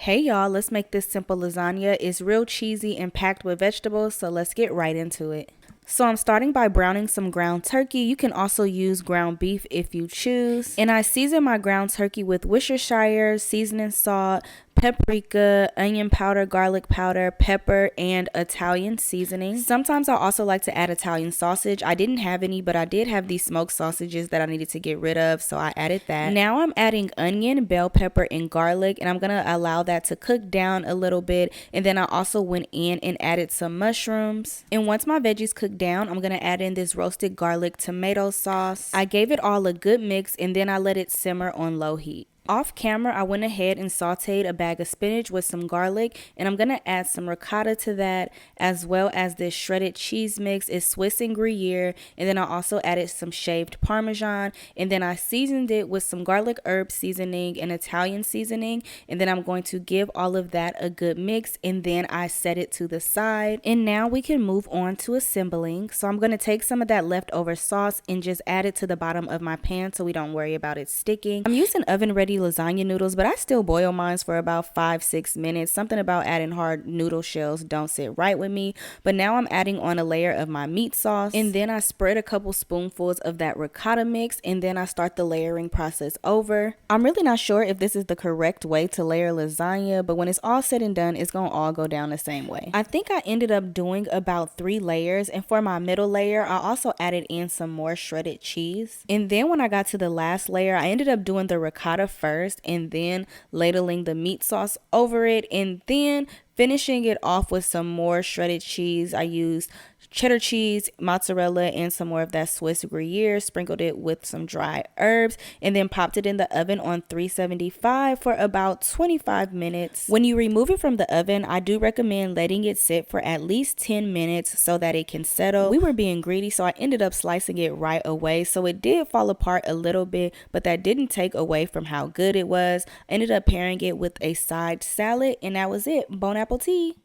Hey y'all, let's make this simple lasagna. It's real cheesy and packed with vegetables, so let's get right into it. So I'm starting by browning some ground turkey. You can also use ground beef if you choose. And I season my ground turkey with Worcestershire, seasoning salt, paprika, onion powder, garlic powder, pepper, and Italian seasoning. Sometimes I also like to add Italian sausage. I didn't have any, but I did have these smoked sausages that I needed to get rid of, so I added that. Now I'm adding onion, bell pepper, and garlic, and I'm gonna allow that to cook down a little bit. And then I also went in and added some mushrooms. And once my veggies cook down, I'm gonna add in this roasted garlic tomato sauce. I gave it all a good mix, and then I let it simmer on low heat. Off camera, I went ahead and sauteed a bag of spinach with some garlic, and I'm going to add some ricotta to that, as well as this shredded cheese mix. It's Swiss and Gruyere, and then I also added some shaved Parmesan, and then I seasoned it with some garlic herb seasoning and Italian seasoning, and then I'm going to give all of that a good mix, and then I set it to the side. And now we can move on to assembling. So I'm going to take some of that leftover sauce and just add it to the bottom of my pan so we don't worry about it sticking. I'm using oven ready lasagna noodles, but I still boil mine for about 5-6 minutes. Something about adding hard noodle shells don't sit right with me. But now I'm adding on a layer of my meat sauce, and then I spread a couple spoonfuls of that ricotta mix, and then I start the layering process over. I'm really not sure if this is the correct way to layer lasagna, but when it's all said and done, it's gonna all go down the same way. I think I ended up doing about 3 layers, and for my middle layer I also added in some more shredded cheese. And then when I got to the last layer, I ended up doing the ricotta first, and then ladling the meat sauce over it, and then finishing it off with some more shredded cheese. I used cheddar cheese, mozzarella, and some more of that Swiss Gruyere, sprinkled it with some dry herbs, and then popped it in the oven on 375 for about 25 minutes. When you remove it from the oven, I do recommend letting it sit for at least 10 minutes so that it can settle. We were being greedy, so I ended up slicing it right away, so it did fall apart a little bit, but that didn't take away from how good it was. I ended up pairing it with a side salad, and that was it. Bon appetit!